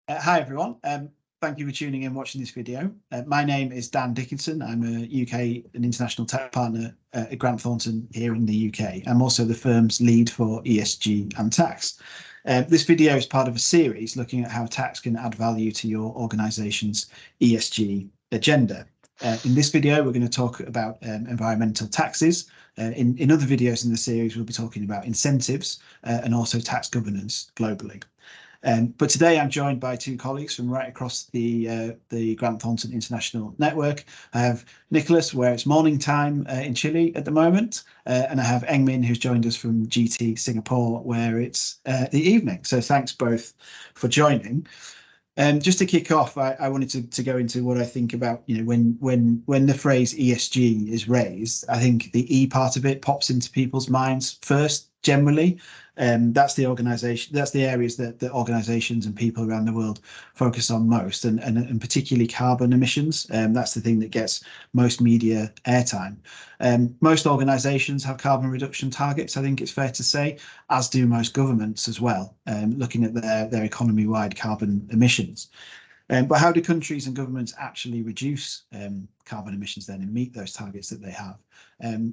Hi everyone, thank you for tuning in watching this video. My name is Dan Dickinson. I'm a UK and international tax partner at Grant Thornton here in the UK. I'm also the firm's lead for ESG and tax. This video is part of a series looking at how tax can add value to your organisation's ESG agenda. In this video, we're going to talk about environmental taxes. In other videos in the series, we'll be talking about incentives and also tax governance globally. But today I'm joined by two colleagues from right across the Grant Thornton International Network. I have Nicholas, where it's morning time in Chile at the moment, and I have Engmin, who's joined us from GT Singapore, where it's the evening. So thanks both for joining. Just to kick off, I wanted to go into what I think about, when the phrase ESG is raised, I think the E part of it pops into people's minds first, generally. That's the organisation, that's the areas that organisations and people around the world focus on most, and particularly carbon emissions. That's the thing that gets most media airtime. Most organisations have carbon reduction targets, I think it's fair to say, as do most governments as well, looking at their economy-wide carbon emissions. But how do countries and governments actually reduce carbon emissions then and meet those targets that they have?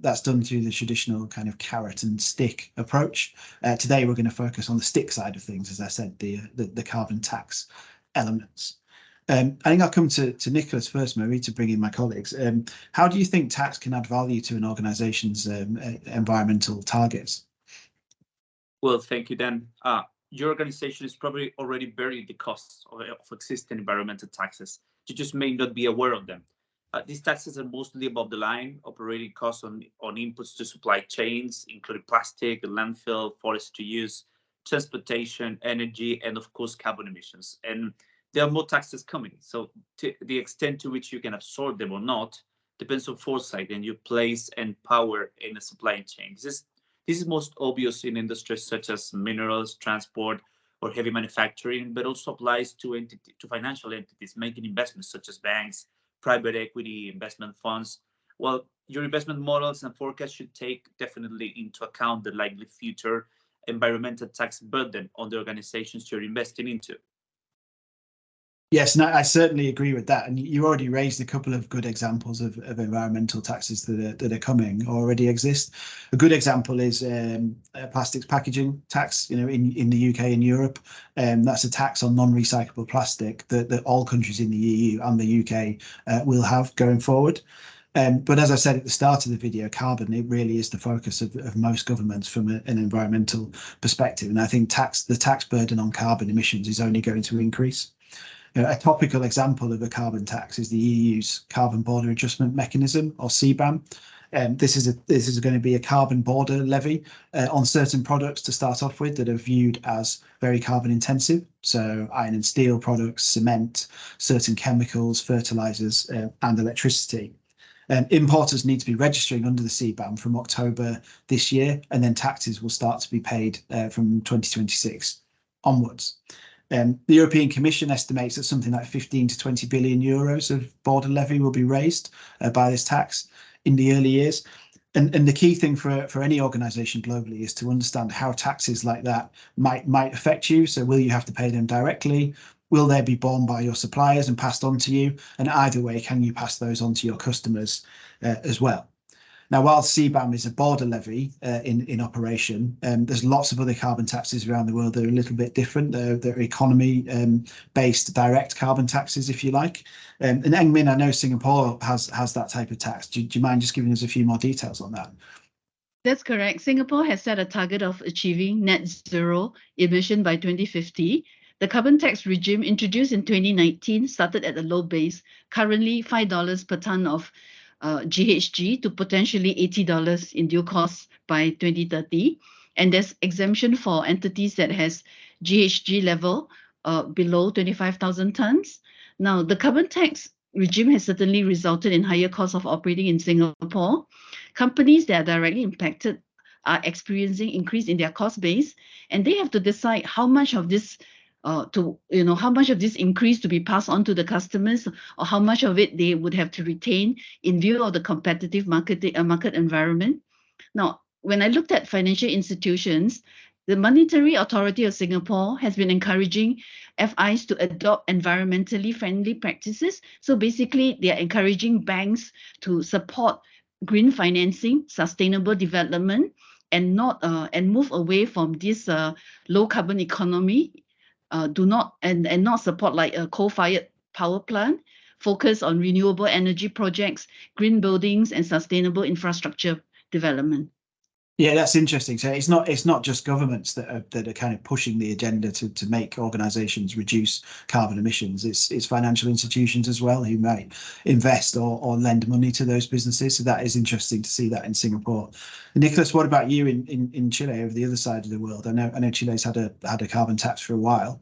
That's done through the traditional kind of carrot and stick approach. Today, we're going to focus on the stick side of things, as I said, the carbon tax elements. I think I'll come to Nicholas first, Marie, to bring in my colleagues. How do you think tax can add value to an organisation's environmental targets? Well, thank you, Dan. Your organization is probably already bearing the costs of existing environmental taxes. You just may not be aware of them. These taxes are mostly above the line, operating costs on inputs to supply chains, including plastic, landfill, forestry use, transportation, energy, and of course, carbon emissions. And there are more taxes coming. So the extent to which you can absorb them or not depends on foresight and your place and power in the supply chain. This is most obvious in industries such as minerals, transport, or heavy manufacturing, but also applies to financial entities making investments such as banks, private equity, investment funds. Well, your investment models and forecasts should take definitely into account the likely future environmental tax burden on the organizations you're investing into. Yes, no, I certainly agree with that. And you already raised a couple of good examples of environmental taxes that are coming or already exist. A good example is plastics packaging tax, in the UK and Europe. That's a tax on non-recyclable plastic that all countries in the EU and the UK will have going forward. But as I said at the start of the video, carbon, it really is the focus of most governments from an environmental perspective. And I think the tax burden on carbon emissions is only going to increase. A topical example of a carbon tax is the EU's carbon border adjustment mechanism, or CBAM. This is going to be a carbon border levy on certain products to start off with that are viewed as very carbon intensive. So iron and steel products, cement, certain chemicals, fertilizers, and electricity. Importers need to be registering under the CBAM from October this year, and then taxes will start to be paid from 2026 onwards. The European Commission estimates that something like 15 to 20 billion euros of border levy will be raised by this tax in the early years. And the key thing for any organisation globally is to understand how taxes like that might affect you. So will you have to pay them directly? Will they be borne by your suppliers and passed on to you? And either way, can you pass those on to your customers as well? Now, while CBAM is a border levy in operation, there's lots of other carbon taxes around the world that are a little bit different. They're economy-based direct carbon taxes, if you like. And Engmin, I know Singapore has that type of tax. Do you mind just giving us a few more details on that? That's correct. Singapore has set a target of achieving net zero emission by 2050. The carbon tax regime introduced in 2019 started at a low base, currently $5 per ton of GHG to potentially $80 in due course by 2030. And there's exemption for entities that has GHG level below 25,000 tons. Now, the carbon tax regime has certainly resulted in higher costs of operating in Singapore. Companies that are directly impacted are experiencing increase in their cost base, and they have to decide how much of this how much of this increase to be passed on to the customers, or how much of it they would have to retain in view of the competitive market environment. Now, when I looked at financial institutions, The Monetary Authority of Singapore has been encouraging FIs to adopt environmentally friendly practices. So basically, they are encouraging banks to support green financing, sustainable development, and move away from this low carbon economy. Not support like a coal-fired power plant. Focus on renewable energy projects, green buildings, and sustainable infrastructure development. Yeah, that's interesting. So it's not just governments that are kind of pushing the agenda to make organisations reduce carbon emissions. It's financial institutions as well who might invest or lend money to those businesses. So that is interesting to see that in Singapore. Nicholas, what about you in Chile, over the other side of the world? I know Chile's had a carbon tax for a while.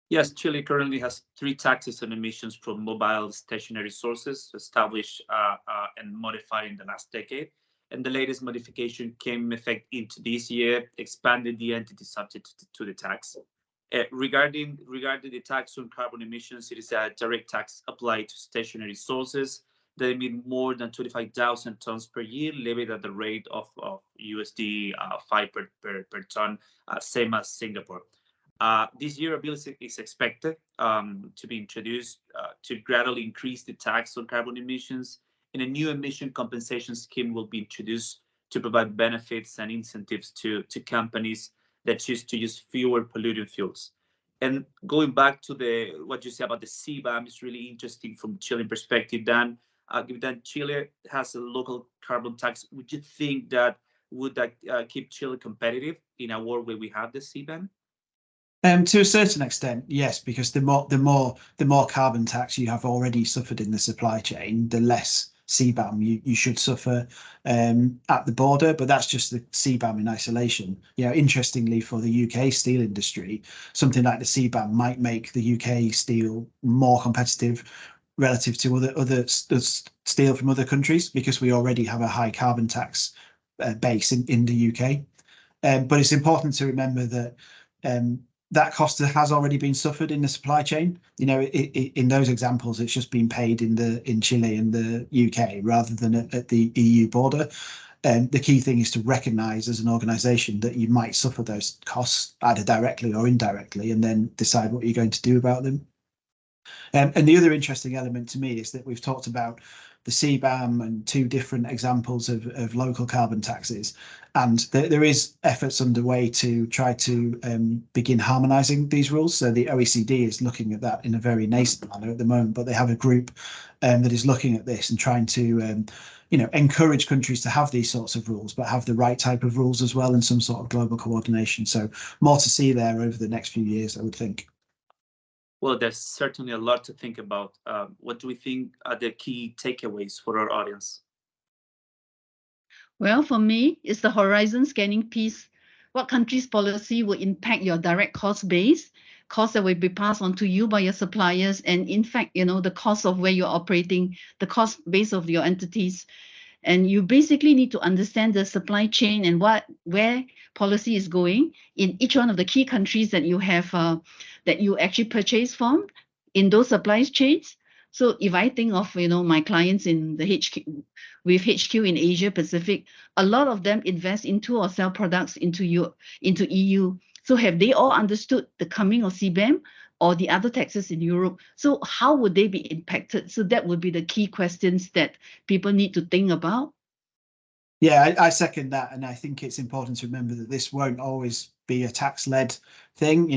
Yes, Chile currently has 3 taxes on emissions from mobile stationary sources established and modified in the last decade. And the latest modification came in effect into this year, expanded the entity subject to the tax. Regarding the tax on carbon emissions, it is a direct tax applied to stationary sources that emit more than 25,000 tons per year, levied at the rate of USD 5 per ton, same as Singapore. This year, a bill is expected to be introduced to gradually increase the tax on carbon emissions, and a new emission compensation scheme will be introduced to provide benefits and incentives to companies that choose to use fewer polluting fuels. And going back to what you said about the CBAM, is really interesting from Chilean perspective, Dan. Given that Chile has a local carbon tax, would you think that would keep Chile competitive in a world where we have the CBAM? To a certain extent, yes, because the more carbon tax you have already suffered in the supply chain, the less CBAM you should suffer at the border. But that's just the CBAM in isolation. Interestingly, for the UK steel industry, something like the CBAM might make the UK steel more competitive relative to other steel from other countries, because we already have a high carbon tax base in the UK. But it's important to remember that that cost has already been suffered in the supply chain. In those examples, it's just been paid in Chile and the UK rather than at the EU border. The key thing is to recognise as an organisation that you might suffer those costs either directly or indirectly, and then decide what you're going to do about them. And the other interesting element to me is that we've talked about the CBAM and 2 different examples of local carbon taxes, and there is efforts underway to try to begin harmonising these rules. So the OECD is looking at that in a very nascent manner at the moment, but they have a group that is looking at this and trying to encourage countries to have these sorts of rules, but have the right type of rules as well, and some sort of global coordination. So more to see there over the next few years, I would think. Well, there's certainly a lot to think about. What do we think are the key takeaways for our audience? Well, for me, it's the horizon scanning piece. What country's policy will impact your direct cost base, costs that will be passed on to you by your suppliers, and in fact, the cost of where you're operating, the cost base of your entities. And you basically need to understand the supply chain and where policy is going in each one of the key countries that you have that you actually purchase from in those supply chains. So if I think of my clients in the HQ in Asia Pacific, a lot of them invest into or sell products into EU. So have they all understood the coming of CBAM or the other taxes in Europe? So how would they be impacted? So that would be the key questions that people need to think about. Yeah, I second that, and I think it's important to remember that this won't always be a tax-led thing.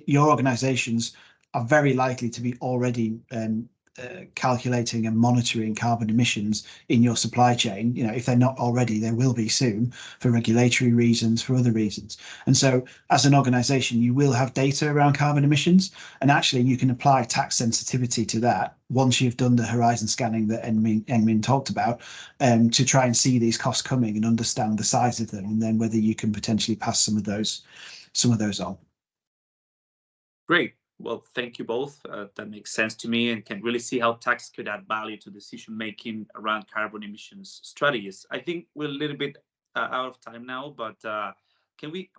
Your organisations are very likely to be already calculating and monitoring carbon emissions in your supply chain. If they're not already, they will be soon, for regulatory reasons, for other reasons. And so as an organisation, you will have data around carbon emissions, and actually you can apply tax sensitivity to that once you've done the horizon scanning that Engmin talked about, to try and see these costs coming and understand the size of them, and then whether you can potentially pass some of those on. Great. Well, thank you both. That makes sense to me, and can really see how tax could add value to decision making around carbon emissions strategies. I think we're a little bit out of time now, but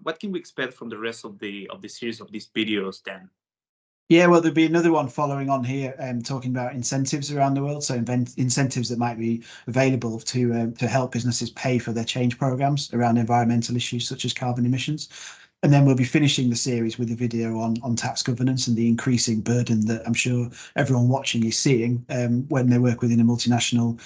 what can we expect from the rest of the series of these videos, Dan? Yeah, well, there'll be another one following on here, talking about incentives around the world. So incentives that might be available to help businesses pay for their change programs around environmental issues such as carbon emissions. And then we'll be finishing the series with a video on tax governance and the increasing burden that I'm sure everyone watching is seeing when they work within a multinational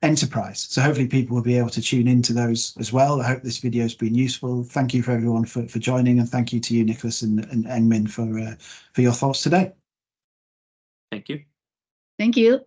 enterprise. So hopefully people will be able to tune into those as well. I hope this video has been useful. Thank you for everyone for joining, and thank you to you, Nicholas and Engmin, for your thoughts today. Thank you. Thank you.